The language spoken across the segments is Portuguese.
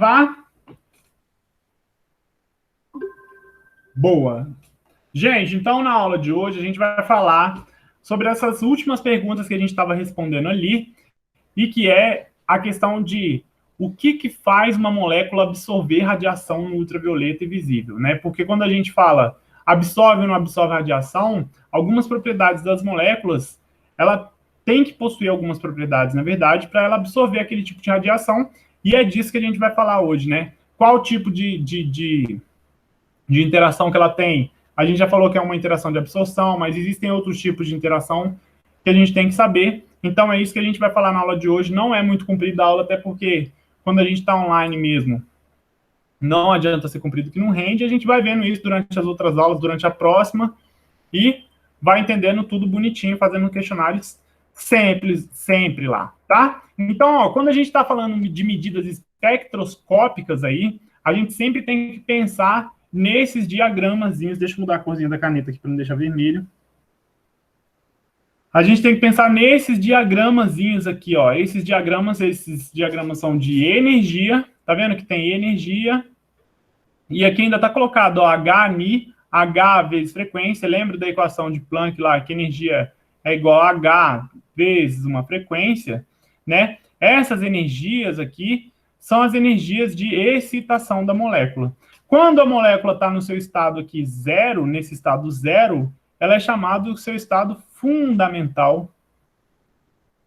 gravar? Boa. Gente, então na aula de hoje a gente vai falar sobre essas últimas perguntas que a gente estava respondendo ali, e que é a questão de o que faz uma molécula absorver radiação no ultravioleta e visível, né? Porque quando a gente fala absorve ou não absorve radiação, algumas propriedades das moléculas, ela tem que possuir algumas propriedades, na verdade, para ela absorver aquele tipo de radiação, e é disso que a gente vai falar hoje, né? Qual tipo de interação que ela tem? A gente já falou que é uma interação de absorção, mas existem outros tipos de interação que a gente tem que saber. Então é isso que a gente vai falar na aula de hoje. Não é muito comprida a aula, até porque quando a gente está online mesmo, não adianta ser comprido que não rende. A gente vai vendo isso durante as outras aulas, durante a próxima, e vai entendendo tudo bonitinho, fazendo questionários sempre lá, tá? Então, ó, quando a gente está falando de medidas espectroscópicas aí, a gente sempre tem que pensar nesses diagramazinhos. Deixa eu mudar a corzinha da caneta aqui para não deixar vermelho. A gente tem que pensar nesses diagramazinhos aqui, ó. Esses diagramas são de energia. Tá vendo que tem energia? E aqui ainda está colocado, ó, HNI, H vezes frequência. Lembra da equação de Planck lá, que energia é igual a H vezes uma frequência, né? Essas energias aqui são as energias de excitação da molécula. Quando a molécula está no seu estado aqui zero, nesse estado zero, ela é chamada do seu estado fundamental.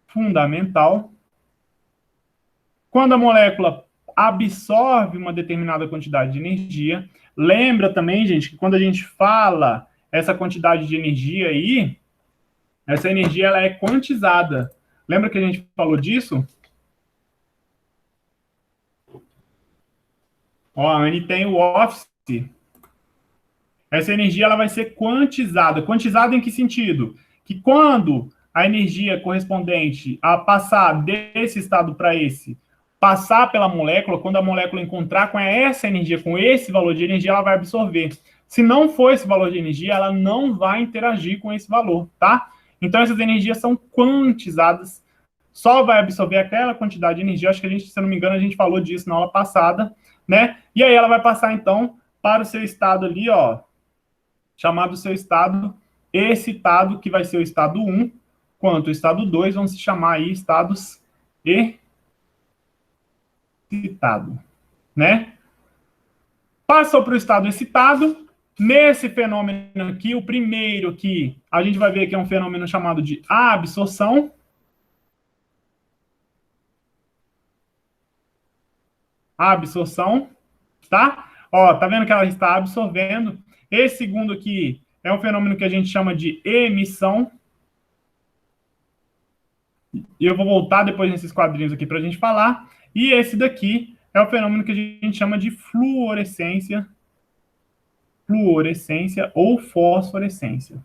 Fundamental. Quando a molécula absorve uma determinada quantidade de energia, lembra também, gente, que quando a gente fala essa quantidade de energia aí, essa energia ela é quantizada. Lembra que a gente falou disso? Ó, a Anne tem o office. Essa energia ela vai ser quantizada. Quantizada em que sentido? Que quando a energia correspondente a passar desse estado para esse, passar pela molécula, quando a molécula encontrar com essa energia, com esse valor de energia, ela vai absorver. Se não for esse valor de energia, ela não vai interagir com esse valor, tá? Então, essas energias são quantizadas, só vai absorver aquela quantidade de energia. Acho que a gente, se eu não me engano, a gente falou disso na aula passada, né? E aí ela vai passar, então, para o seu estado ali, ó, chamado seu estado excitado, que vai ser o estado 1, quanto o estado 2 vão se chamar aí estados excitado, né? Passou para o estado excitado. Nesse fenômeno aqui, o primeiro que a gente vai ver que é um fenômeno chamado de absorção. Absorção, tá? Ó, tá vendo que ela está absorvendo. Esse segundo aqui é um fenômeno que a gente chama de emissão. E eu vou voltar depois nesses quadrinhos aqui para a gente falar. E esse daqui é o fenômeno que a gente chama de fluorescência. Fluorescência ou fosforescência.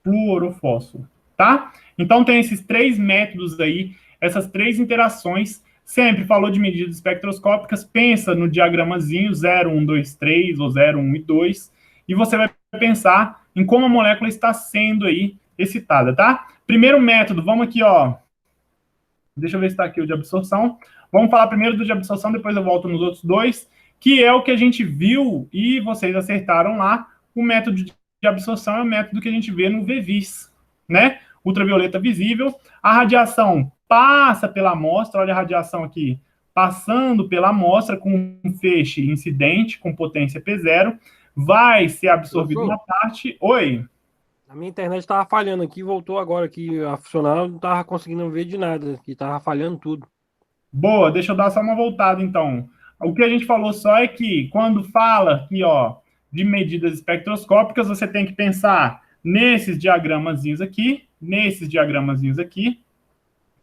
Fluorofósforo, tá? Então tem esses três métodos aí, essas três interações. Sempre falou de medidas espectroscópicas, pensa no diagramazinho 0, 1, 2, 3 ou 0, 1 e 2, e você vai pensar em como a molécula está sendo aí excitada, tá? Primeiro método, vamos aqui, ó. Deixa eu ver se está aqui o de absorção. Vamos falar primeiro do de absorção, depois eu volto nos outros dois, que é o que a gente viu e vocês acertaram lá. O método de absorção é o método que a gente vê no VVIS, né? Ultravioleta visível. A radiação passa pela amostra, olha a radiação aqui, passando pela amostra com um feixe incidente com potência P0, vai ser absorvido na parte... Oi? A minha internet estava falhando aqui, voltou agora aqui a funcionar, não estava conseguindo ver de nada, que estava falhando tudo. Boa, deixa eu dar só uma voltada, então. O que a gente falou só é que, quando fala aqui, ó, de medidas espectroscópicas, você tem que pensar nesses diagramazinhos aqui,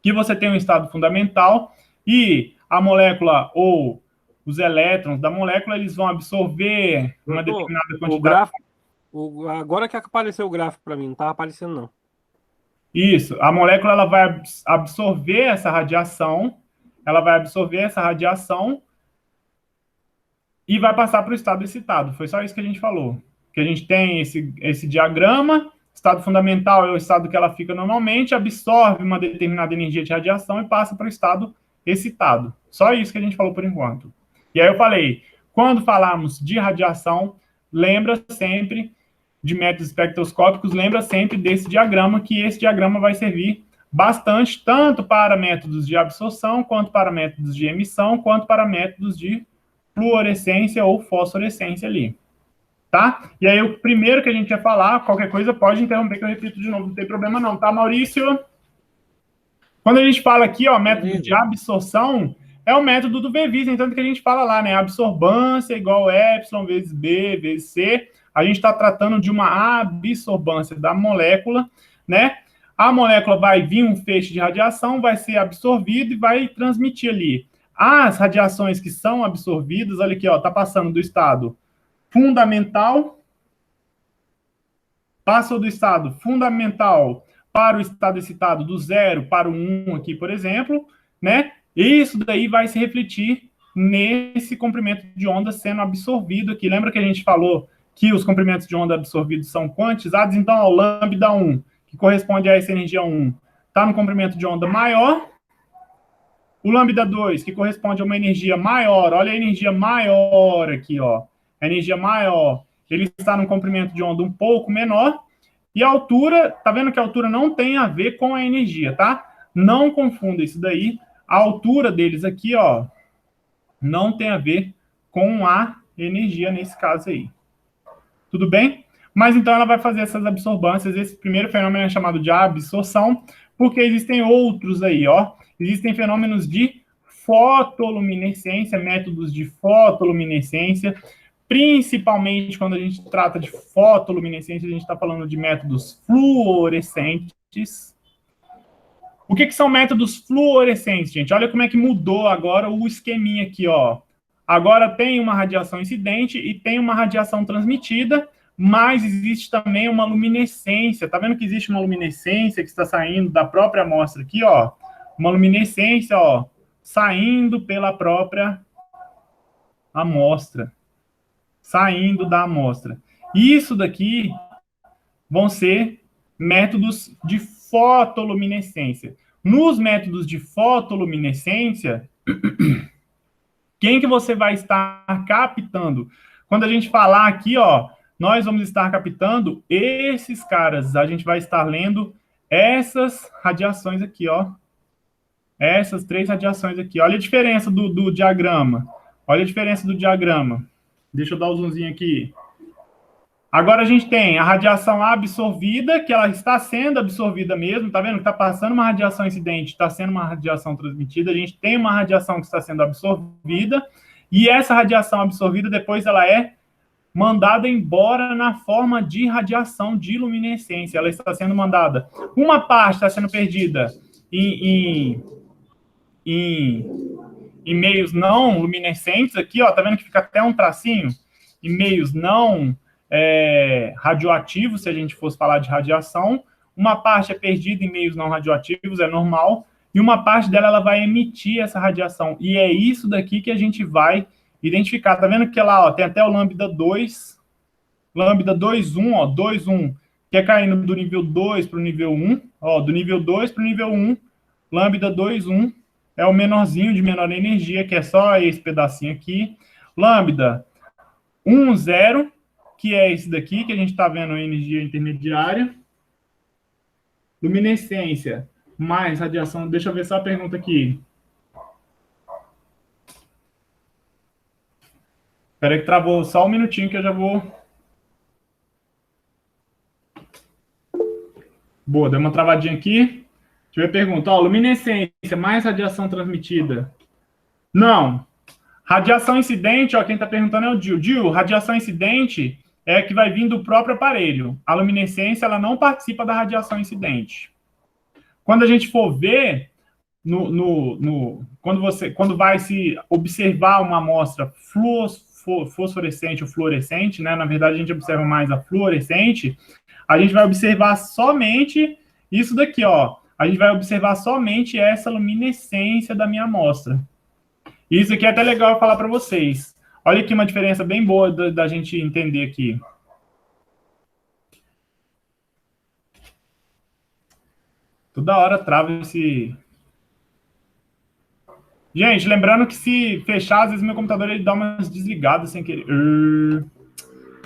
que você tem um estado fundamental, e a molécula, ou os elétrons da molécula, eles vão absorver uma determinada quantidade... O gráfico, agora que apareceu o gráfico para mim, não estava aparecendo, não. Isso, a molécula ela vai absorver essa radiação, e vai passar para o estado excitado. Foi só isso que a gente falou. Que a gente tem esse diagrama, estado fundamental é o estado que ela fica normalmente, absorve uma determinada energia de radiação e passa para o estado excitado. Só isso que a gente falou por enquanto. E aí eu falei, quando falarmos de radiação, lembra sempre de métodos espectroscópicos, lembra sempre desse diagrama, que esse diagrama vai servir bastante, tanto para métodos de absorção, quanto para métodos de emissão, quanto para métodos de fluorescência ou fosforescência ali, tá? E aí o primeiro que a gente ia falar, qualquer coisa pode interromper que eu repito de novo, não tem problema não, tá, Maurício? Quando a gente fala aqui, ó, método de absorção, é o método do Bevisen, tanto que a gente fala lá, né, absorbância igual epsilon vezes B vezes C, a gente está tratando de uma absorbância da molécula, né? A molécula vai vir um feixe de radiação, vai ser absorvido e vai transmitir ali. As radiações que são absorvidas, olha aqui, ó, tá passando do estado fundamental, passou do estado fundamental para o estado excitado do 0 para o 1 aqui, por exemplo, né? Isso daí vai se refletir nesse comprimento de onda sendo absorvido aqui. Lembra que a gente falou que os comprimentos de onda absorvidos são quantizados? Então, ó, o lambda 1, que corresponde a essa energia 1, está no comprimento de onda maior. O lambda 2, que corresponde a uma energia maior, olha a energia maior aqui, ó. A energia maior, ele está num comprimento de onda um pouco menor. E a altura, tá vendo que a altura não tem a ver com a energia, tá? Não confunda isso daí. A altura deles aqui, ó, não tem a ver com a energia nesse caso aí. Tudo bem? Mas então ela vai fazer essas absorbâncias. Esse primeiro fenômeno é chamado de absorção, porque existem outros aí, ó. Existem fenômenos de fotoluminescência, métodos de fotoluminescência, principalmente quando a gente trata de fotoluminescência, a gente está falando de métodos fluorescentes. O que são métodos fluorescentes, gente? Olha como é que mudou agora o esqueminha aqui, ó. Agora tem uma radiação incidente e tem uma radiação transmitida, mas existe também uma luminescência. Tá vendo que existe uma luminescência que está saindo da própria amostra aqui, ó? Uma luminescência, ó, saindo pela própria amostra. Saindo da amostra. Isso daqui vão ser métodos de fotoluminescência. Nos métodos de fotoluminescência, quem que você vai estar captando? Quando a gente falar aqui, ó, nós vamos estar captando esses caras. A gente vai estar lendo essas radiações aqui, ó. Essas 3 radiações aqui. Olha a diferença do diagrama. Olha a diferença do diagrama. Deixa eu dar o zoomzinho aqui. Agora a gente tem a radiação absorvida, que ela está sendo absorvida mesmo, tá vendo? Que está passando uma radiação incidente, está sendo uma radiação transmitida. A gente tem uma radiação que está sendo absorvida, e essa radiação absorvida, depois ela é mandada embora na forma de radiação de luminescência. Ela está sendo mandada. Uma parte está sendo perdida em meios não luminescentes, aqui, ó, tá vendo que fica até um tracinho? Em meios não radioativos, se a gente fosse falar de radiação. Uma parte é perdida em meios não radioativos, é normal, e uma parte dela ela vai emitir essa radiação. E é isso daqui que a gente vai identificar. Tá vendo que lá, ó, tem até o lambda 2, lambda 2,1, ó, 2,1, que é caindo do nível 2 para o nível 1, ó, do nível 2 para o nível 1, lambda 2,1 é o menorzinho de menor energia, que é só esse pedacinho aqui. Lambda 1,0, que é esse daqui, que a gente está vendo a energia intermediária. Luminescência mais radiação. Deixa eu ver só a pergunta aqui. Espera aí que travou só um minutinho que eu já vou... Boa, deu uma travadinha aqui. Deixa eu ver a pergunta. Ó, luminescência mais radiação transmitida. Não. Radiação incidente, ó, quem está perguntando é o Dil. Dil, radiação incidente é que vai vir do próprio aparelho. A luminescência, ela não participa da radiação incidente. Quando a gente for ver, quando vai se observar uma amostra fosforescente ou fluorescente, né? Na verdade, a gente observa mais a fluorescente, a gente vai observar somente isso daqui, ó. A gente vai observar somente essa luminescência da minha amostra. Isso aqui é até legal eu falar para vocês. Olha aqui uma diferença bem boa da gente entender aqui. Toda hora trava Gente, lembrando que se fechar, às vezes meu computador ele dá umas desligadas sem querer.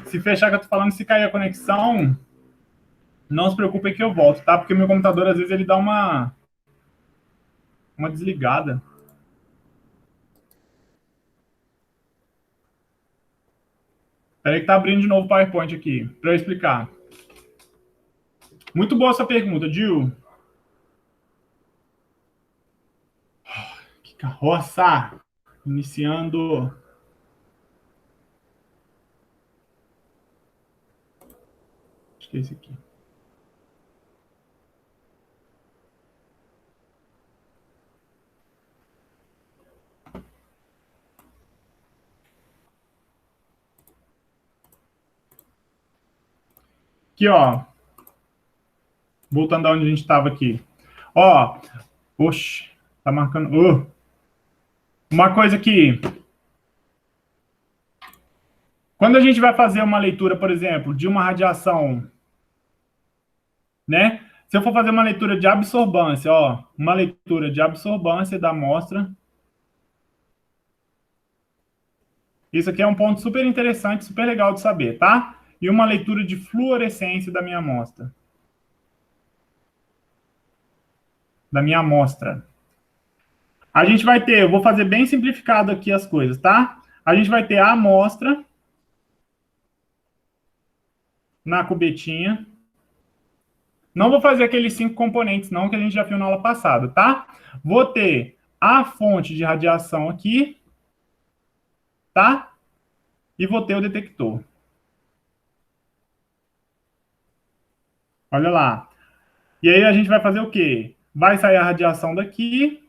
Se fechar, que eu tô falando, se cair a conexão, não se preocupe que eu volto, tá? Porque meu computador, às vezes, ele dá uma desligada. Peraí que tá abrindo de novo o PowerPoint aqui, para eu explicar. Muito boa essa pergunta, Gil. Que carroça! Iniciando. Acho que é esse aqui. Aqui, ó. Voltando a onde a gente estava aqui. Ó, oxe, tá marcando. Uma coisa que, quando a gente vai fazer uma leitura, por exemplo, de uma radiação, né? Se eu for fazer uma leitura de absorbância, ó, uma leitura de absorbância da amostra. Isso aqui é um ponto super interessante, super legal de saber, tá? E uma leitura de fluorescência da minha amostra. Da minha amostra. A gente vai ter, eu vou fazer bem simplificado aqui as coisas, tá? A gente vai ter a amostra na cubetinha. Não vou fazer aqueles 5 componentes, não, que a gente já viu na aula passada, tá? Vou ter a fonte de radiação aqui, tá? E vou ter o detector. Olha lá. E aí a gente vai fazer o quê? Vai sair a radiação daqui,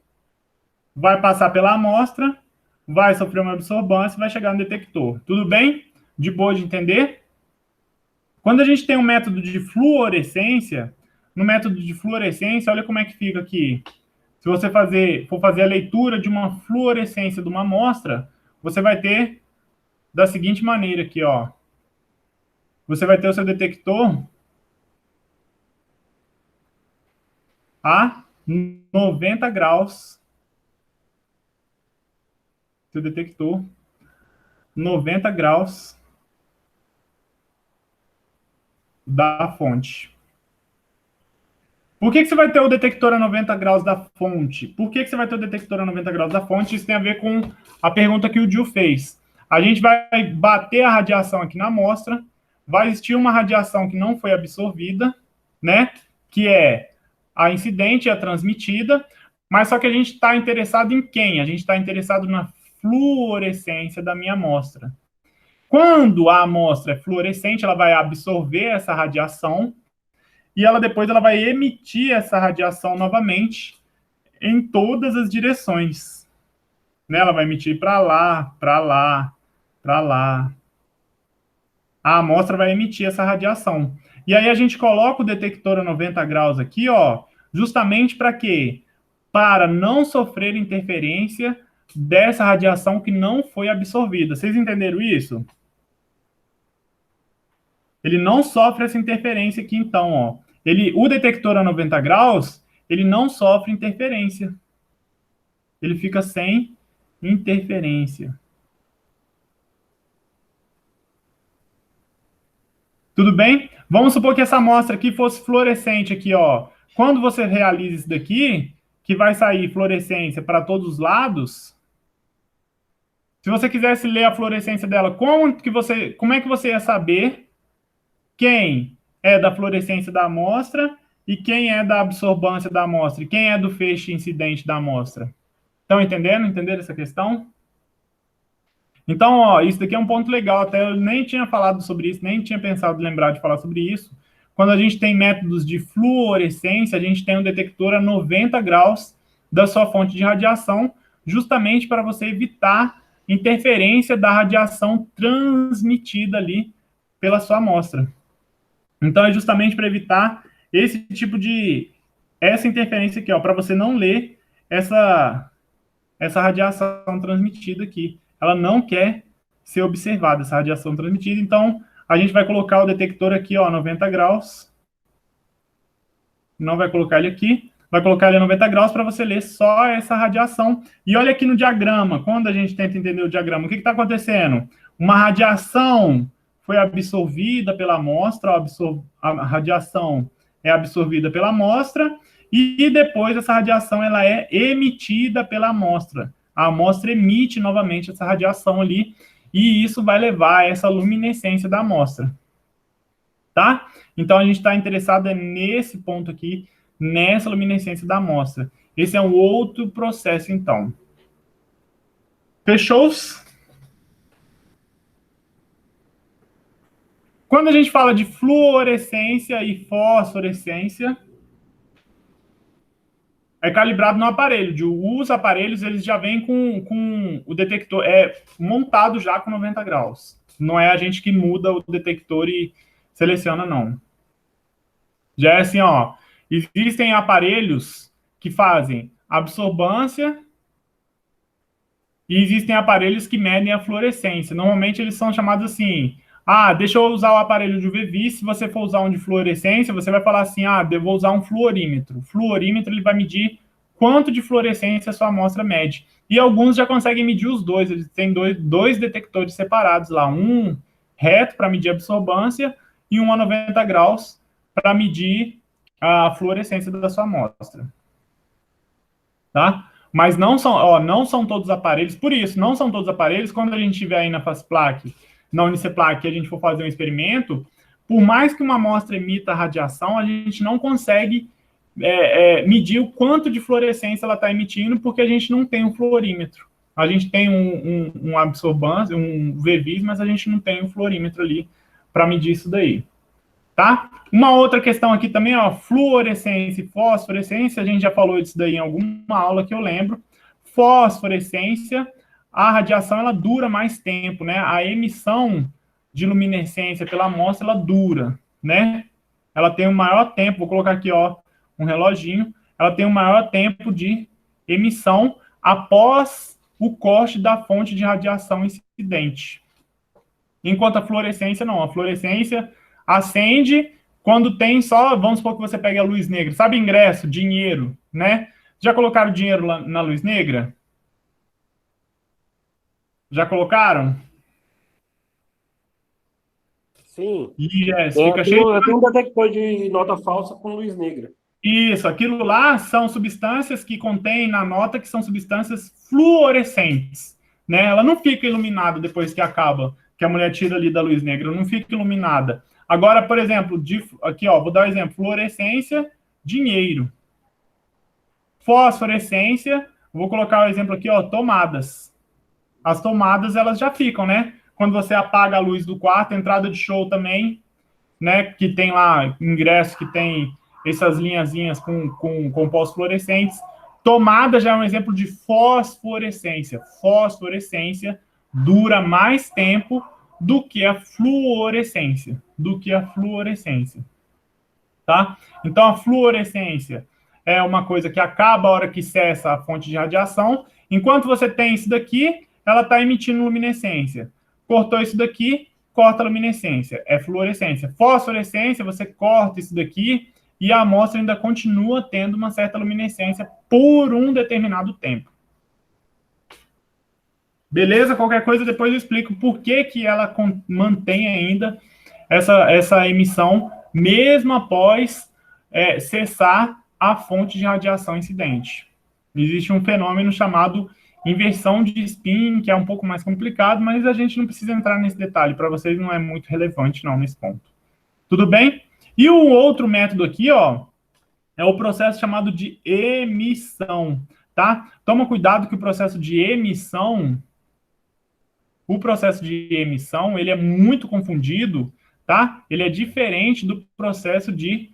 vai passar pela amostra, vai sofrer uma absorbância e vai chegar no detector. Tudo bem? De boa de entender? Quando a gente tem um método de fluorescência, no método de fluorescência, olha como é que fica aqui. Se você for fazer a leitura de uma fluorescência de uma amostra, você vai ter da seguinte maneira aqui, ó. Você vai ter o seu detector a 90 graus. Seu detector 90 graus da fonte. Por que você vai ter o detector a 90 graus da fonte? Por que você vai ter o detector a 90 graus da fonte? Isso tem a ver com a pergunta que o Gil fez. A gente vai bater a radiação aqui na amostra, vai existir uma radiação que não foi absorvida, né? Que é a incidente e a transmitida, mas só que a gente está interessado em quem? A gente está interessado na fluorescência da minha amostra. Quando a amostra é fluorescente, ela vai absorver essa radiação e ela depois ela vai emitir essa radiação novamente em todas as direções. Né? Ela vai emitir para lá, para lá, para lá. A amostra vai emitir essa radiação. E aí a gente coloca o detector a 90 graus aqui, ó, justamente para quê? Para não sofrer interferência dessa radiação que não foi absorvida. Vocês entenderam isso? Ele não sofre essa interferência aqui, então, ó. O detector a 90 graus, ele não sofre interferência. Ele fica sem interferência. Tudo bem? Vamos supor que essa amostra aqui fosse fluorescente aqui, ó. Quando você realiza isso daqui, que vai sair fluorescência para todos os lados, se você quisesse ler a fluorescência dela, como é que você ia saber quem é da fluorescência da amostra e quem é da absorbância da amostra, e quem é do feixe incidente da amostra? Estão entendendo? Entenderam essa questão? Então, ó, isso daqui é um ponto legal, até eu nem tinha falado sobre isso, nem tinha pensado em lembrar de falar sobre isso. Quando a gente tem métodos de fluorescência, a gente tem um detector a 90 graus da sua fonte de radiação, justamente para você evitar interferência da radiação transmitida ali pela sua amostra. Então, é justamente para evitar essa interferência aqui, ó, para você não ler essa radiação transmitida aqui. Ela não quer ser observada, essa radiação transmitida. Então, a gente vai colocar o detector aqui, ó, 90 graus. Não vai colocar ele aqui. vai colocar ele a 90 graus para você ler só essa radiação. E olha aqui no diagrama, quando a gente tenta entender o diagrama, o que está acontecendo? Uma radiação foi absorvida pela amostra, a radiação é absorvida pela amostra, e depois essa radiação ela é emitida pela amostra. A amostra emite novamente essa radiação ali, e isso vai levar a essa luminescência da amostra. Tá? Então, a gente está interessado nesse ponto aqui, nessa luminescência da amostra. Esse é um outro processo, então. Fechou? Quando a gente fala de fluorescência e fosforescência, é calibrado no aparelho. Os aparelhos, eles já vêm com o detector montado já com 90 graus. Não é a gente que muda o detector e seleciona, não. Já é assim, ó. Existem aparelhos que fazem absorbância e existem aparelhos que medem a fluorescência. Normalmente eles são chamados assim, deixa eu usar o aparelho de UV-Vis, se você for usar um de fluorescência, você vai falar assim, eu vou usar um fluorímetro. O fluorímetro ele vai medir quanto de fluorescência a sua amostra mede. E alguns já conseguem medir os dois, eles têm dois detectores separados lá, um reto para medir a absorbância e um a 90 graus para medir a fluorescência da sua amostra. Tá? Mas não são todos os aparelhos, por isso, não são todos os aparelhos, quando a gente estiver aí na FASPLAC, na Uniceplac, a gente for fazer um experimento, por mais que uma amostra emita radiação, a gente não consegue medir o quanto de fluorescência ela está emitindo, porque a gente não tem um fluorímetro. A gente tem um absorbância, um VVIS, mas a gente não tem um fluorímetro ali para medir isso daí. Tá? Uma outra questão aqui também, ó, fluorescência e fosforescência, a gente já falou disso daí em alguma aula que eu lembro. Fosforescência, a radiação, ela dura mais tempo, né? A emissão de luminescência pela amostra, ela dura, né? Ela tem um maior tempo, vou colocar aqui, ó, um reloginho, ela tem um maior tempo de emissão após o corte da fonte de radiação incidente. Enquanto a fluorescência, não. A fluorescência acende quando tem só, vamos supor que você pegue a luz negra. Sabe ingresso, dinheiro, né? Já colocaram dinheiro lá na luz negra? Já colocaram? Sim. Yes, fica cheio. Tem um detector de nota falsa com luz negra. Isso, aquilo lá são substâncias que contém na nota que são substâncias fluorescentes, né? Ela não fica iluminada depois que acaba, que a mulher tira ali da luz negra, não fica iluminada. Agora, por exemplo, aqui, ó, vou dar um exemplo, fluorescência, dinheiro. Fosforescência, vou colocar o exemplo aqui, ó, tomadas. As tomadas, elas já ficam, né? Quando você apaga a luz do quarto, entrada de show também, né? Que tem lá ingresso que tem essas linhazinhas com compostos fluorescentes. Tomada já é um exemplo de fosforescência. Fosforescência dura mais tempo do que a fluorescência. Tá? Então, a fluorescência é uma coisa que acaba a hora que cessa a fonte de radiação. Enquanto você tem isso daqui, ela está emitindo luminescência. Cortou isso daqui, corta a luminescência. É fluorescência. Fosforescência, você corta isso daqui e a amostra ainda continua tendo uma certa luminescência por um determinado tempo. Beleza? Qualquer coisa, depois eu explico por que ela mantém ainda essa emissão, mesmo após cessar a fonte de radiação incidente. Existe um fenômeno chamado inversão de spin, que é um pouco mais complicado, mas a gente não precisa entrar nesse detalhe, para vocês não é muito relevante, não, nesse ponto. Tudo bem? E o outro método aqui, ó, é o processo chamado de emissão, tá? Toma cuidado que o processo de emissão, ele é muito confundido, tá? Ele é diferente do processo de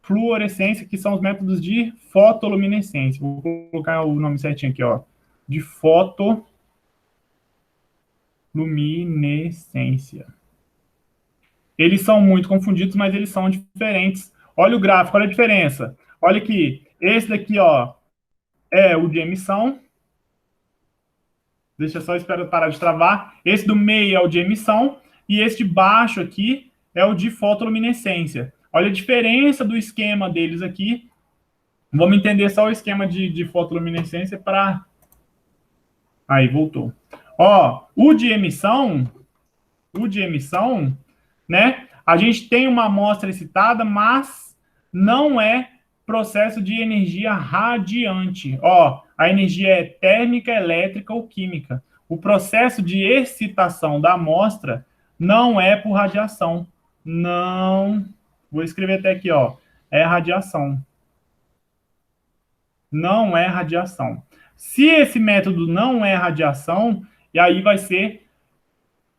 fluorescência, que são os métodos de fotoluminescência. Vou colocar o nome certinho aqui, ó. De fotoluminescência. Eles são muito confundidos, mas eles são diferentes. Olha o gráfico, olha a diferença. Olha aqui, esse daqui, ó, é o de emissão. Deixa eu só esperar parar de travar. Esse do meio é o de emissão. E esse de baixo aqui é o de fotoluminescência. Olha a diferença do esquema deles aqui Vamos entender só o esquema de fotoluminescência para... Aí, voltou. Ó, o de emissão, né? A gente tem uma amostra excitada, mas não é processo de energia radiante. Ó, a energia é térmica, elétrica ou química. O processo de excitação da amostra não é por radiação. Não. Vou escrever até aqui, ó. É radiação. Não é radiação. Se esse método não é radiação, e aí vai ser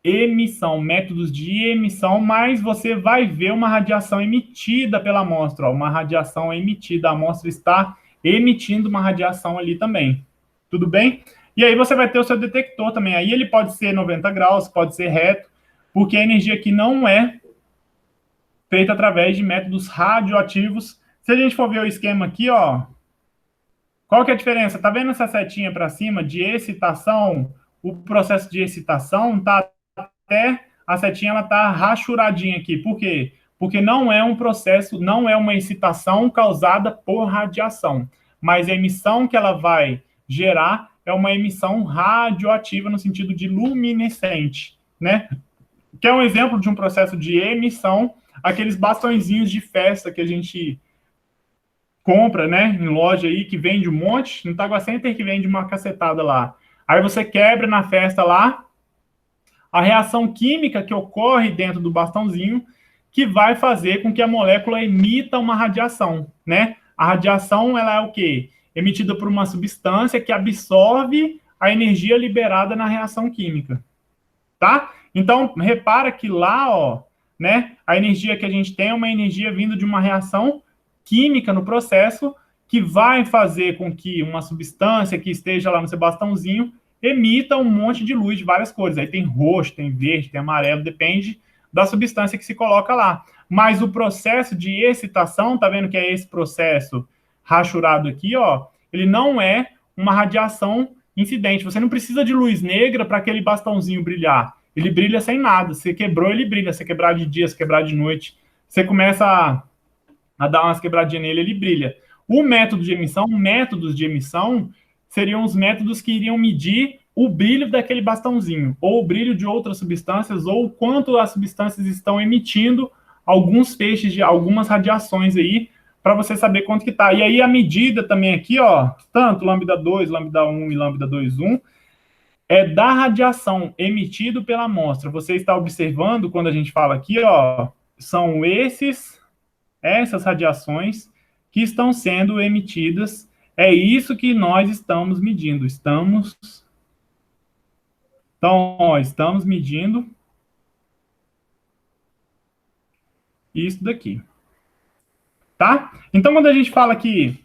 emissão, métodos de emissão, mas você vai ver uma radiação emitida pela amostra, ó, uma radiação emitida, a amostra está emitindo uma radiação ali também. Tudo bem? E aí você vai ter o seu detector também. Aí ele pode ser 90 graus, pode ser reto, porque a energia aqui não é feita através de métodos radioativos. Se a gente for ver o esquema aqui, ó, qual que é a diferença? Tá vendo essa setinha para cima de excitação? O processo de excitação tá até a setinha ela tá rachuradinha aqui. Por quê? Porque não é um processo, não é uma excitação causada por radiação, mas a emissão que ela vai gerar é uma emissão radioativa no sentido de luminescente, né? Que é um exemplo de um processo de emissão, aqueles bastõezinhos de festa que a gente compra, né, em loja aí, que vende um monte, no Tagua Center que vende uma cacetada lá. Aí você quebra na festa lá, a reação química que ocorre dentro do bastãozinho, que vai fazer com que a molécula emita uma radiação, né? A radiação, ela é o quê? Emitida por uma substância que absorve a energia liberada na reação química, tá? Então, repara que lá, ó, né, a energia que a gente tem é uma energia vindo de uma reação química no processo que vai fazer com que uma substância que esteja lá no seu bastãozinho emita um monte de luz de várias cores. Aí tem roxo, tem verde, tem amarelo, depende da substância que se coloca lá. Mas o processo de excitação, tá vendo que é esse processo rachurado aqui, ó, ele não é uma radiação incidente. Você não precisa de luz negra para aquele bastãozinho brilhar. Ele brilha sem nada. Você quebrou, ele brilha. Você quebrar de dia, você quebrar de noite, você começa a dar umas quebradinhas nele, ele brilha. O método de emissão, métodos de emissão, seriam os métodos que iriam medir o brilho daquele bastãozinho, ou o brilho de outras substâncias, ou quanto as substâncias estão emitindo alguns feixes de algumas radiações aí, para você saber quanto que tá. E aí a medida também aqui, ó, tanto lambda 2, lambda 1 e lambda 2,1, é da radiação emitido pela amostra. Você está observando, quando a gente fala aqui, ó, são essas radiações que estão sendo emitidas. É isso que nós estamos medindo. Então, ó, estamos medindo isso daqui. Tá? Então, quando a gente fala aqui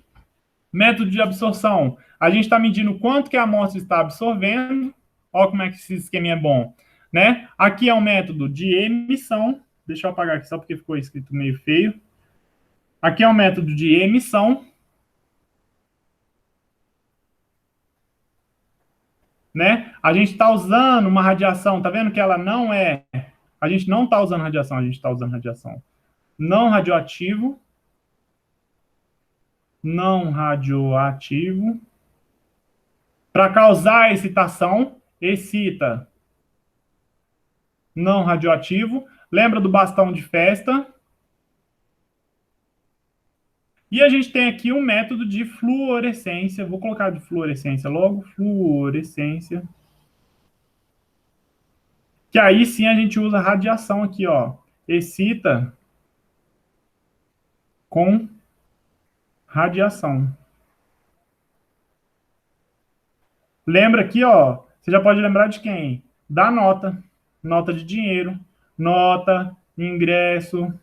método de absorção, a gente está medindo quanto que a amostra está absorvendo. Olha como é que esse esquema é bom, né? Aqui é um método de emissão. Deixa eu apagar aqui só porque ficou escrito meio feio. Aqui é um método de emissão, né? A gente está usando uma radiação, tá vendo que ela não é... A gente não está usando radiação, a gente está usando radiação não radioativo, para causar excitação, excita não radioativo. Lembra do bastão de festa? E a gente tem aqui um método de fluorescência. Vou colocar de fluorescência logo. Fluorescência. Que aí sim a gente usa radiação aqui, ó. Excita com radiação. Lembra aqui, ó. Você já pode lembrar de quem? Da nota. Nota de dinheiro. Nota, ingresso.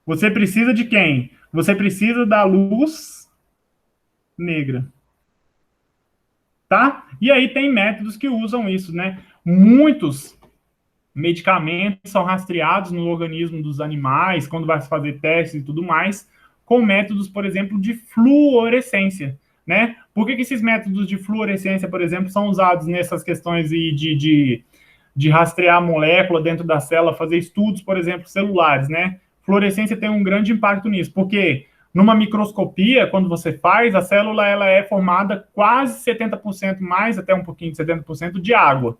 Você precisa de quem? Você precisa da luz negra. Tá? E aí tem métodos que usam isso, né? Muitos medicamentos são rastreados no organismo dos animais, quando vai fazer testes e tudo mais, com métodos, por exemplo, de fluorescência, né? Por que esses métodos de fluorescência, por exemplo, são usados nessas questões de rastrear a molécula dentro da célula, fazer estudos, por exemplo, celulares, né? Fluorescência tem um grande impacto nisso, porque numa microscopia, quando você faz, a célula ela é formada quase 70% mais, até um pouquinho de 70% de água.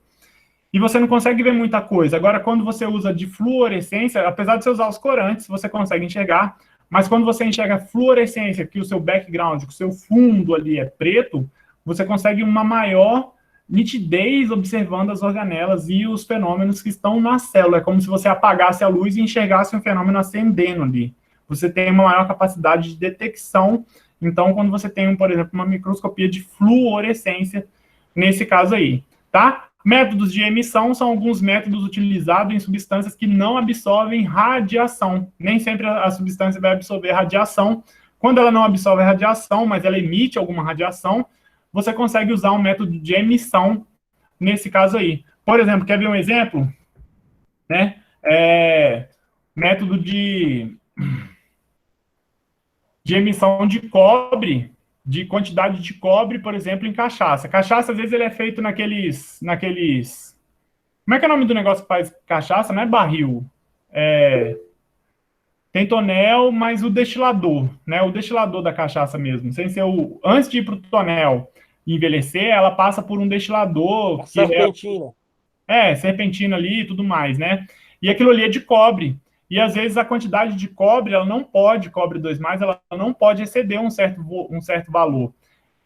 E você não consegue ver muita coisa. Agora, quando você usa de fluorescência, apesar de você usar os corantes, você consegue enxergar, mas quando você enxerga fluorescência, que o seu background, que o seu fundo ali é preto, você consegue uma maior nitidez observando as organelas e os fenômenos que estão na célula. É como se você apagasse a luz e enxergasse um fenômeno acendendo ali. Você tem uma maior capacidade de detecção. Então, quando você tem, por exemplo, uma microscopia de fluorescência, nesse caso aí, tá? Métodos de emissão são alguns métodos utilizados em substâncias que não absorvem radiação. Nem sempre a substância vai absorver radiação. Quando ela não absorve radiação, mas ela emite alguma radiação, você consegue usar um método de emissão nesse caso aí. Por exemplo, quer ver um exemplo? Né? Método de emissão de cobre, de quantidade de cobre, por exemplo, em cachaça. Cachaça, às vezes, ele é feito naqueles... Como é que é o nome do negócio que faz cachaça? Não é barril. Tem tonel, mas o destilador, né? O destilador da cachaça mesmo. Sem ser antes de ir para o tonel envelhecer, ela passa por um destilador. A serpentina. Serpentina ali e tudo mais, né? E aquilo ali é de cobre. E às vezes a quantidade de cobre, ela não pode, cobre 2+, ela não pode exceder um certo valor.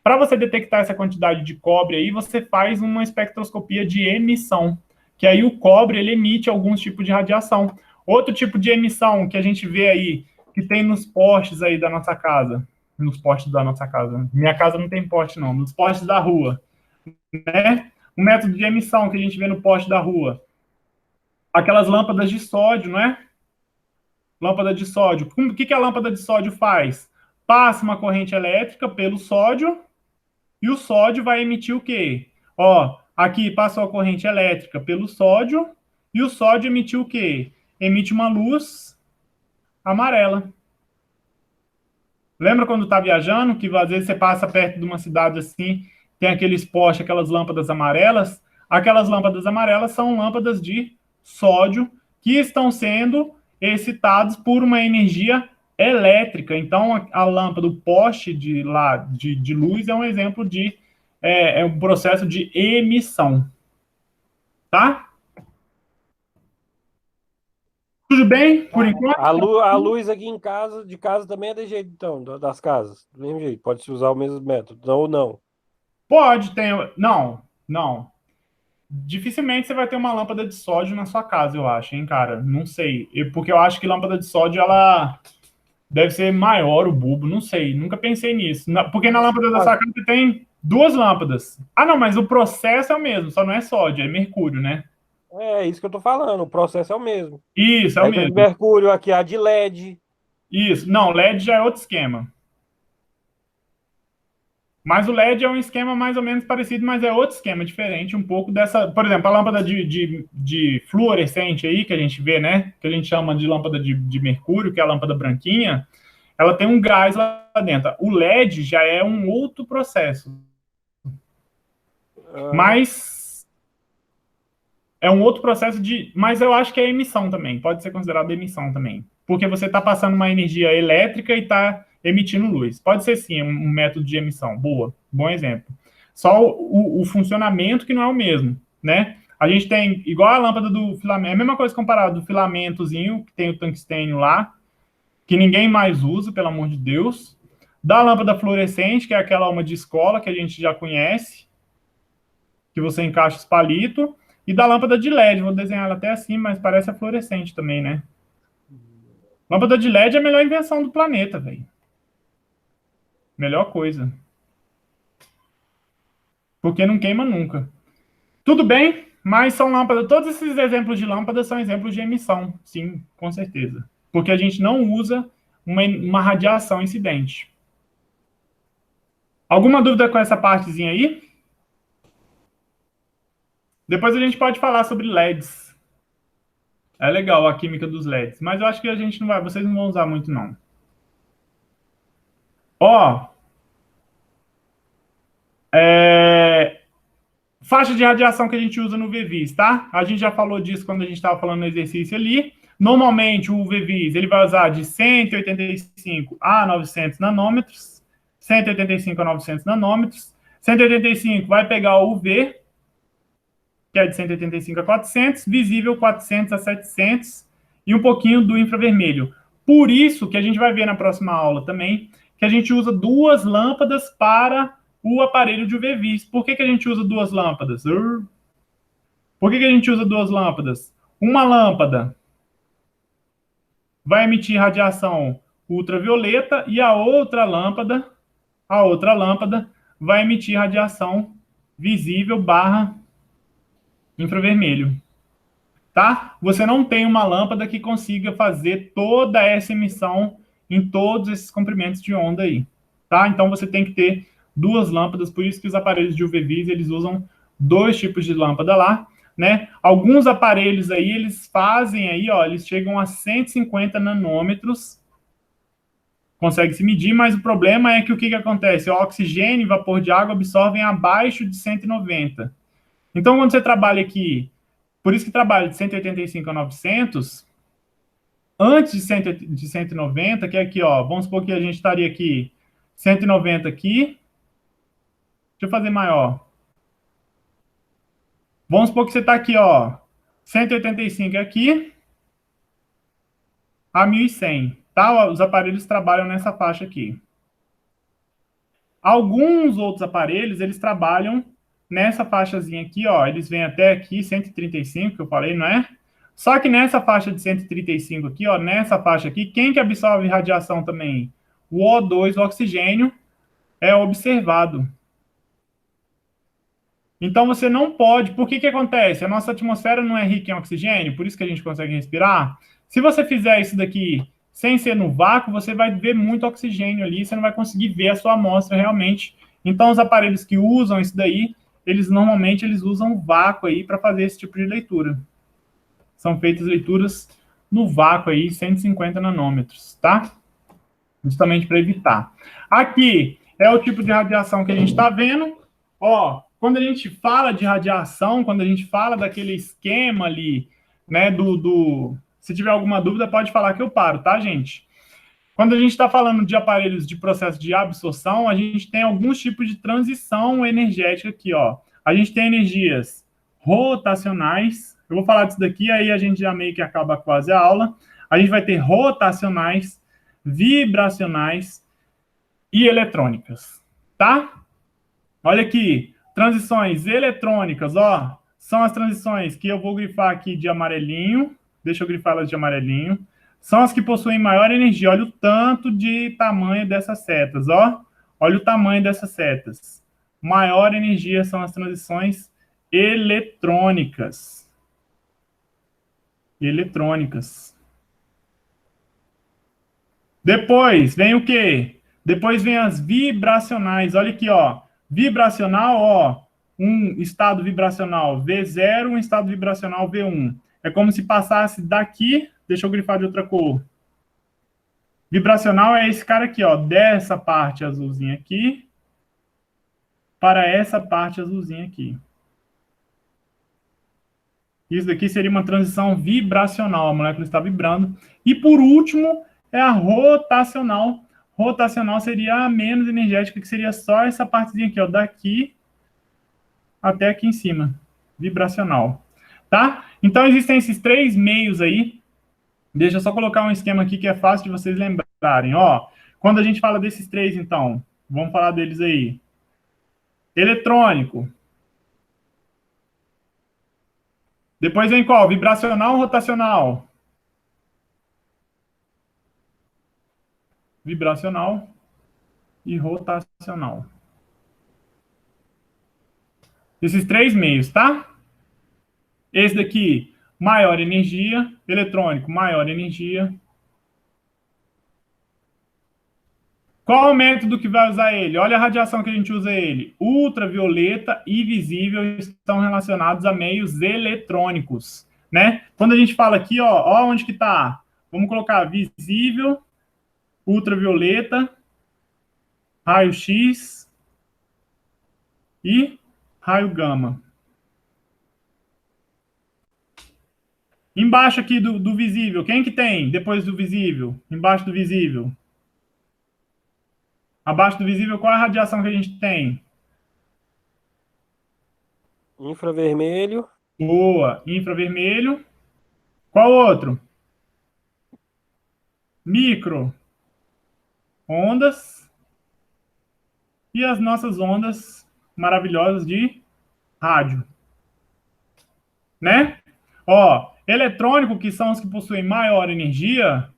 Para você detectar essa quantidade de cobre aí, você faz uma espectroscopia de emissão, que aí o cobre, ele emite alguns tipos de radiação. Outro tipo de emissão que a gente vê aí, que tem nos postes aí da nossa casa, nos postes da nossa casa, minha casa não tem poste não, nos postes da rua, né? O método de emissão que a gente vê no poste da rua, aquelas lâmpadas de sódio, não é? Lâmpada de sódio. O que a lâmpada de sódio faz? Passa uma corrente elétrica pelo sódio e o sódio vai emitir o quê? Ó, aqui passou a corrente elétrica pelo sódio e o sódio emitiu o quê? Emite uma luz amarela. Lembra quando tá viajando, que às vezes você passa perto de uma cidade assim, tem aqueles postes, aquelas lâmpadas amarelas? Aquelas lâmpadas amarelas são lâmpadas de sódio que estão sendo excitados por uma energia elétrica. Então, a lâmpada, o poste de luz é um exemplo de um processo de emissão. Tá? Tudo bem, por enquanto? A luz aqui em casa, de casa também é de jeito, então, das casas. Do mesmo jeito, pode-se usar o mesmo método, não ou não. Pode, tem. Não. Dificilmente você vai ter uma lâmpada de sódio na sua casa, eu acho, hein, cara? Não sei. Porque eu acho que lâmpada de sódio, ela deve ser maior o bulbo, não sei. Nunca pensei nisso. Porque na lâmpada da sua casa tem 2 lâmpadas. Ah, não, mas o processo é o mesmo, só não é sódio, é mercúrio, né? É isso que eu tô falando, o processo é o mesmo. Isso, é o Aí tem de mesmo. mercúrio, aqui a de LED. Isso. Não, LED já é outro esquema. Mas o LED é um esquema mais ou menos parecido, mas é outro esquema, diferente um pouco dessa. Por exemplo, a lâmpada de fluorescente aí, que a gente vê, né? Que a gente chama de lâmpada de mercúrio, que é a lâmpada branquinha, ela tem um gás lá dentro. O LED já é um outro processo. Mas é um outro processo de. Mas eu acho que é emissão também, pode ser considerado emissão também. Porque você está passando uma energia elétrica e está emitindo luz. Pode ser sim um método de emissão. Boa, bom exemplo. Só o funcionamento que não é o mesmo, né? A gente tem, igual a lâmpada do filamento, é a mesma coisa comparada do filamentozinho, que tem o tungstênio lá, que ninguém mais usa, pelo amor de Deus. Da lâmpada fluorescente, que é aquela uma de escola, que a gente já conhece, que você encaixa os palitos. E da lâmpada de LED, vou desenhar ela até assim, mas parece a fluorescente também, né? Lâmpada de LED é a melhor invenção do planeta, velho. Melhor coisa. Porque não queima nunca. Tudo bem, mas são lâmpadas. Todos esses exemplos de lâmpadas são exemplos de emissão. Sim, com certeza. Porque a gente não usa uma radiação incidente. Alguma dúvida com essa partezinha aí? Depois a gente pode falar sobre LEDs. É legal a química dos LEDs. Mas eu acho que a gente não vai. Vocês não vão usar muito, não. Ó. Faixa de radiação que a gente usa no VVIS, tá? A gente já falou disso quando a gente estava falando no exercício ali. Normalmente, o UV-Vis ele vai usar de 185 a 900 nanômetros, 185 a 900 nanômetros. 185 vai pegar o UV, que é de 185 a 400, visível 400 a 700 e um pouquinho do infravermelho. Por isso que a gente vai ver na próxima aula também que a gente usa duas lâmpadas para o aparelho de UV-Vis. Por que a gente usa duas lâmpadas? Por que a gente usa duas lâmpadas? Uma lâmpada vai emitir radiação ultravioleta e a outra lâmpada vai emitir radiação visível barra infravermelho. Tá? Você não tem uma lâmpada que consiga fazer toda essa emissão em todos esses comprimentos de onda aí, tá? Então você tem que ter duas lâmpadas, por isso que os aparelhos de UV-Vis, eles usam dois tipos de lâmpada lá, né? Alguns aparelhos aí, eles fazem aí, ó, eles chegam a 150 nanômetros, consegue se medir, mas o problema é que o que acontece? O oxigênio e vapor de água absorvem abaixo de 190. Então, quando você trabalha aqui, por isso que trabalha de 185 a 900, antes de 190, que é aqui, ó, vamos supor que a gente estaria aqui, 190 aqui, deixa eu fazer maior. Vamos supor que você está aqui, ó, 185 aqui, a 1100, tá? Os aparelhos trabalham nessa faixa aqui. Alguns outros aparelhos, eles trabalham nessa faixazinha aqui, ó, eles vêm até aqui, 135, que eu falei, não é? Só que nessa faixa de 135 aqui, ó, nessa faixa aqui, quem que absorve radiação também? O O2, o oxigênio, é observado. Então você não pode. Por que acontece? A nossa atmosfera não é rica em oxigênio, por isso que a gente consegue respirar. Se você fizer isso daqui sem ser no vácuo, você vai ver muito oxigênio ali, você não vai conseguir ver a sua amostra realmente. Então os aparelhos que usam isso daí, eles normalmente usam vácuo aí para fazer esse tipo de leitura. São feitas leituras no vácuo aí, 150 nanômetros, tá? Justamente para evitar. Aqui é o tipo de radiação que a gente está vendo. Ó, quando a gente fala de radiação, quando a gente fala daquele esquema ali, né, se tiver alguma dúvida, pode falar que eu paro, tá, gente? Quando a gente está falando de aparelhos de processo de absorção, a gente tem alguns tipos de transição energética aqui, ó. A gente tem energias rotacionais. Eu vou falar disso daqui, aí a gente já meio que acaba quase a aula. A gente vai ter rotacionais, vibracionais e eletrônicas, tá? Olha aqui, transições eletrônicas, ó, são as transições que eu vou grifar aqui de amarelinho, deixa eu grifar elas de amarelinho, são as que possuem maior energia, olha o tanto de tamanho dessas setas, ó, olha o tamanho dessas setas. Maior energia são as transições eletrônicas. Eletrônicas. Depois vem o quê? Depois vem as vibracionais. Olha aqui, ó. Vibracional, ó. Um estado vibracional V0, um estado vibracional V1. É como se passasse daqui. Deixa eu grifar de outra cor. Vibracional é esse cara aqui, ó. Dessa parte azulzinha aqui para essa parte azulzinha aqui. Isso daqui seria uma transição vibracional. A molécula está vibrando. E por último, é a rotacional. Rotacional seria a menos energética, que seria só essa partezinha aqui, ó, daqui até aqui em cima. Vibracional. Tá? Então, existem esses três meios aí. Deixa eu só colocar um esquema aqui que é fácil de vocês lembrarem. Ó, quando a gente fala desses três, então, vamos falar deles aí. Eletrônico. Depois vem qual? Vibracional ou rotacional? Vibracional e rotacional. Esses três meios, tá? Esse daqui, maior energia. Eletrônico, maior energia. Qual o método que vai usar ele? Olha a radiação que a gente usa ele. Ultravioleta e visível estão relacionados a meios eletrônicos, né? Quando a gente fala aqui, ó onde que tá. Vamos colocar visível, ultravioleta, raio-x e raio gama. Embaixo aqui do visível, quem que tem depois do visível? Embaixo do visível. Abaixo do visível, qual é a radiação que a gente tem? Infravermelho. Boa. Infravermelho. Qual outro? Micro. Ondas. E as nossas ondas maravilhosas de rádio, né? Ó, eletrônico, que são os que possuem maior energia,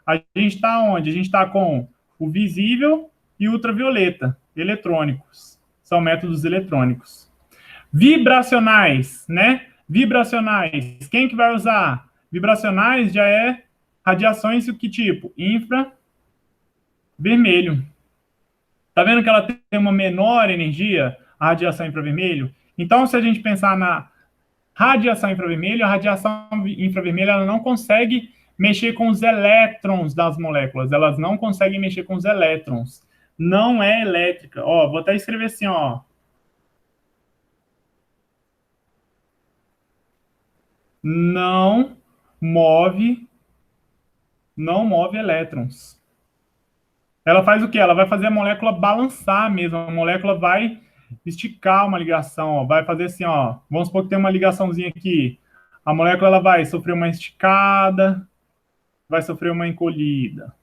a gente está onde? A gente está com o visível e ultravioleta, eletrônicos. São métodos eletrônicos. Vibracionais, né? Vibracionais. Quem que vai usar? Vibracionais já é radiações do que tipo? Infravermelho. Tá vendo que ela tem uma menor energia, a radiação infravermelho? Então, se a gente pensar na radiação infravermelho, a radiação infravermelha ela não consegue mexer com os elétrons das moléculas, elas não conseguem mexer com os elétrons. Não é elétrica. Ó, vou até escrever assim, ó. Não move, não move elétrons. Ela faz o quê? Ela vai fazer a molécula balançar mesmo. A molécula vai esticar uma ligação, ó. Vai fazer assim, ó. Vamos supor que tem uma ligaçãozinha aqui. A molécula ela vai sofrer uma esticada, vai sofrer uma encolhida.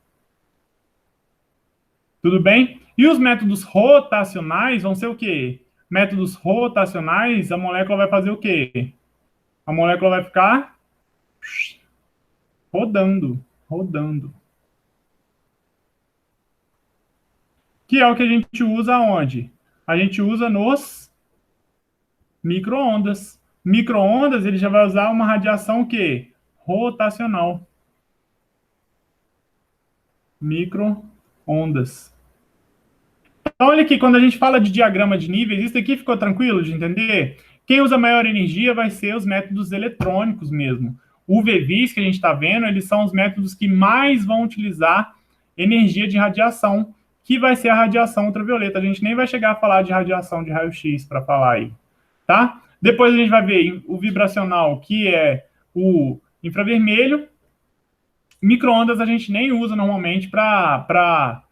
Tudo bem? E os métodos rotacionais vão ser o quê? Métodos rotacionais, a molécula vai fazer o quê? A molécula vai ficar rodando, rodando. Que é o que a gente usa onde? A gente usa nos micro-ondas. Micro-ondas, ele já vai usar uma radiação o quê? Rotacional. Micro-ondas. Então, olha aqui, quando a gente fala de diagrama de níveis, isso aqui ficou tranquilo de entender? Quem usa maior energia vai ser os métodos eletrônicos mesmo. O VVIS que a gente está vendo, eles são os métodos que mais vão utilizar energia de radiação, que vai ser a radiação ultravioleta. A gente nem vai chegar a falar de radiação de raio-x para falar aí, tá? Depois a gente vai ver o vibracional, que é o infravermelho. Micro-ondas a gente nem usa normalmente para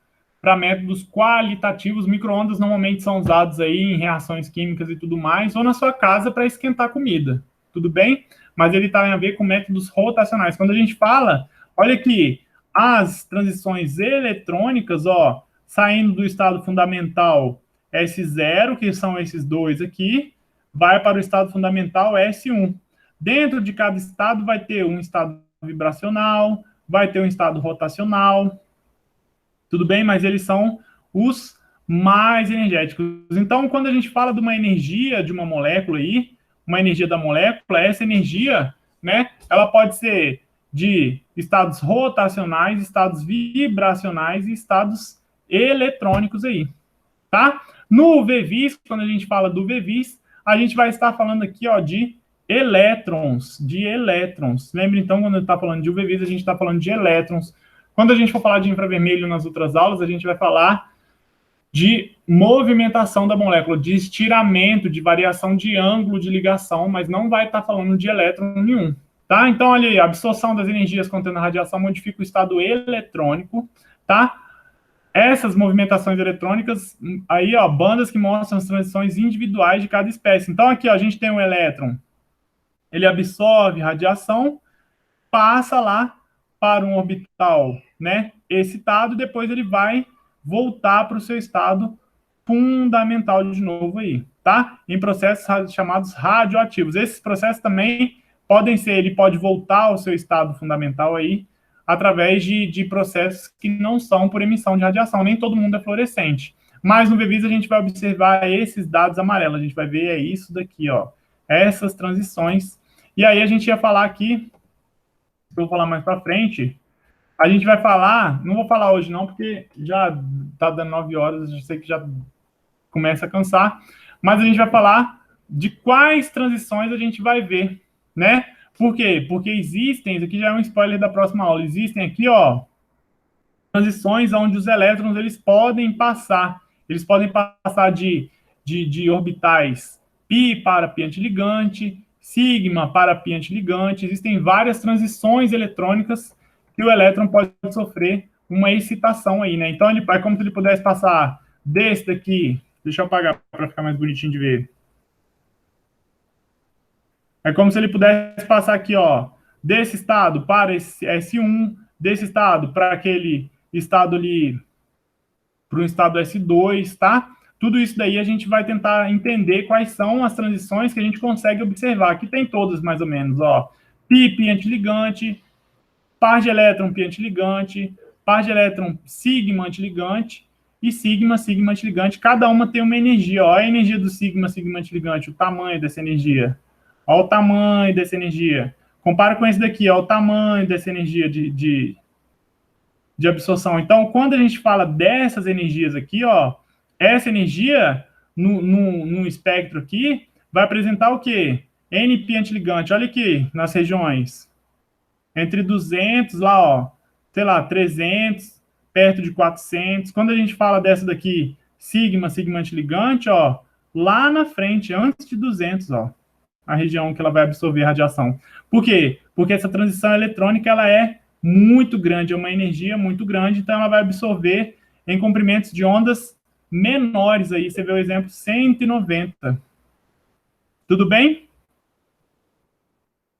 métodos qualitativos. Micro-ondas normalmente são usados aí em reações químicas e tudo mais, ou na sua casa para esquentar comida, tudo bem? Mas ele está a ver com métodos rotacionais. Quando a gente fala, olha aqui, as transições eletrônicas, ó, saindo do estado fundamental S0, que são esses dois aqui, vai para o estado fundamental S1. Dentro de cada estado vai ter um estado vibracional, vai ter um estado rotacional, tudo bem? Mas eles são os mais energéticos. Então, quando a gente fala de uma energia de uma molécula aí, uma energia da molécula, essa energia, né, ela pode ser de estados rotacionais, estados vibracionais e estados eletrônicos aí, tá? No VVIS, quando a gente fala do VVIS, a gente vai estar falando aqui, ó, de elétrons, de elétrons. Lembra, então, quando está falando de UVVs, a gente está falando de elétrons. Quando a gente for falar de infravermelho nas outras aulas, a gente vai falar de movimentação da molécula, de estiramento, de variação de ângulo de ligação, mas não vai estar falando de elétron nenhum, tá? Então, olha aí, a absorção das energias contendo a radiação modifica o estado eletrônico, tá? Essas movimentações eletrônicas, aí, ó, bandas que mostram as transições individuais de cada espécie. Então, aqui, ó, a gente tem um elétron, ele absorve radiação, passa lá para um orbital, né, excitado, depois ele vai voltar para o seu estado fundamental de novo aí, tá? Em processos chamados radioativos. Esses processos também podem ser, ele pode voltar ao seu estado fundamental aí, através de processos que não são por emissão de radiação. Nem todo mundo é fluorescente. Mas no VVIS a gente vai observar esses dados amarelos, a gente vai ver isso daqui, ó, essas transições. E aí a gente ia falar aqui, eu vou falar mais para frente, a gente vai falar, não vou falar hoje não, porque já tá dando 9 horas, eu sei que já começa a cansar, mas a gente vai falar de quais transições a gente vai ver, né? Por quê? Porque existem, isso aqui já é um spoiler da próxima aula, existem aqui, ó, transições onde os elétrons, eles podem passar de orbitais pi para pi antiligante, sigma para π antiligante. Existem várias transições eletrônicas que o elétron pode sofrer uma excitação aí, né? Então, é como se ele pudesse passar desse daqui, deixa eu apagar para ficar mais bonitinho de ver. É como se ele pudesse passar aqui, ó, desse estado para esse S1, desse estado para aquele estado ali, para o estado S2, tá? Tudo isso daí a gente vai tentar entender quais são as transições que a gente consegue observar. Aqui tem todas, mais ou menos, ó. Pi antiligante, par de elétron pi antiligante, par de elétron sigma antiligante e sigma antiligante. Cada uma tem uma energia, ó. A energia do sigma antiligante, o tamanho dessa energia. Olha o tamanho dessa energia. Compara com esse daqui, olha o tamanho dessa energia de absorção. Então, quando a gente fala dessas energias aqui, ó, essa energia no espectro aqui vai apresentar o quê? NP antiligante. Olha aqui, nas regiões. Entre 200, lá, ó, sei lá, 300, perto de 400. Quando a gente fala dessa daqui, sigma antiligante, ó, lá na frente, antes de 200, ó, a região que ela vai absorver a radiação. Por quê? Porque essa transição eletrônica, ela é muito grande, é uma energia muito grande, então ela vai absorver em comprimentos de ondas menores aí. Você vê o exemplo 190. Tudo bem?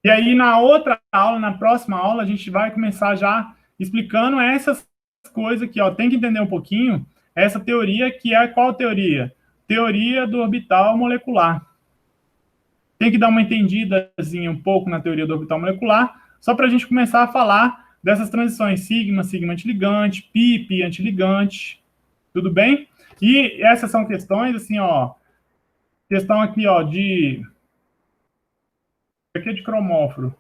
E aí, na outra aula, na próxima aula, a gente vai começar já explicando essas coisas aqui, ó. Tem que entender um pouquinho essa teoria, que é qual teoria? Teoria do orbital molecular. Tem que dar uma entendidazinha um pouco na teoria do orbital molecular, só para a gente começar a falar dessas transições sigma antiligante, pi antiligante, tudo bem? E essas são questões, assim, ó, questão aqui, ó, aqui é de cromóforo,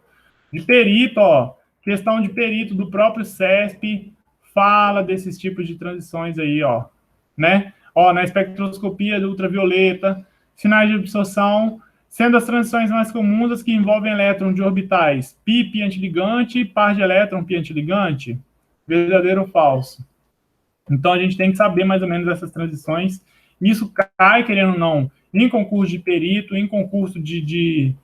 de perito, ó, questão de perito do próprio CESP, fala desses tipos de transições aí, ó, né? Ó, na espectroscopia ultravioleta, sinais de absorção, sendo as transições mais comuns as que envolvem elétron de orbitais pi antiligante e par de elétron pi antiligante, verdadeiro ou falso. Então, a gente tem que saber mais ou menos essas transições. Isso cai, querendo ou não, em concurso de perito, em concurso de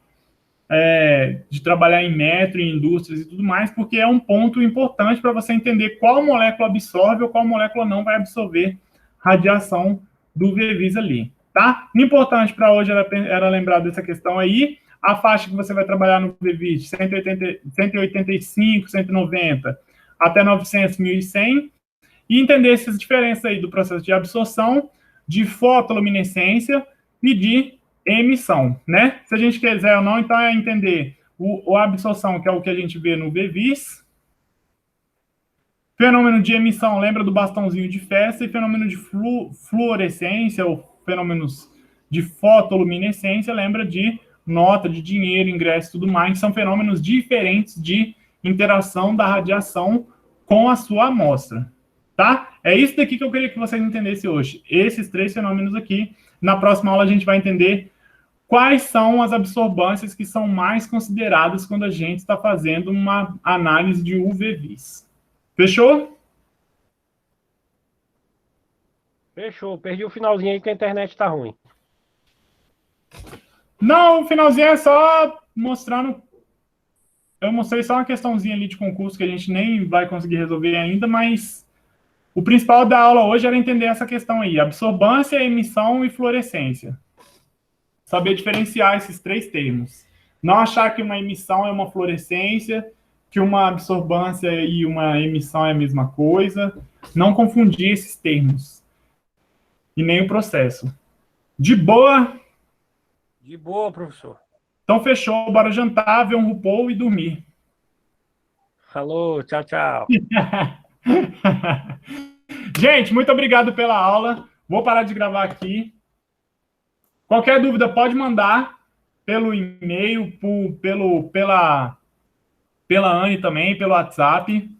trabalhar em metro, em indústrias e tudo mais, porque é um ponto importante para você entender qual molécula absorve ou qual molécula não vai absorver radiação do VVIS ali, tá? O importante para hoje era lembrar dessa questão aí, a faixa que você vai trabalhar no VVIS, 185, 190, até 900, 1100, e entender essas diferenças aí do processo de absorção, de fotoluminescência e de emissão, né? Se a gente quiser ou não, então é entender a absorção, que é o que a gente vê no VVIS. Fenômeno de emissão, lembra do bastãozinho de festa, e fenômeno de fluorescência, ou fenômenos de fotoluminescência, lembra de nota, de dinheiro, ingresso e tudo mais, que são fenômenos diferentes de interação da radiação com a sua amostra, tá? É isso daqui que eu queria que vocês entendessem hoje, esses três fenômenos aqui. Na próxima aula a gente vai entender quais são as absorbâncias que são mais consideradas quando a gente está fazendo uma análise de UV-Vis. Fechou? Fechou. Perdi o finalzinho aí que a internet tá ruim. Não, o finalzinho é só mostrando. Eu mostrei só uma questãozinha ali de concurso que a gente nem vai conseguir resolver ainda, mas o principal da aula hoje era entender essa questão aí: absorbância, emissão e fluorescência. Saber diferenciar esses três termos. Não achar que uma emissão é uma fluorescência, que uma absorbância e uma emissão é a mesma coisa. Não confundir esses termos. E nem o processo. De boa? De boa, professor. Então fechou. Bora jantar, ver um RuPaul e dormir. Falou, tchau, tchau. Gente, muito obrigado pela aula. Vou parar de gravar aqui. Qualquer dúvida pode mandar pelo e-mail, pela Anne também, pelo WhatsApp.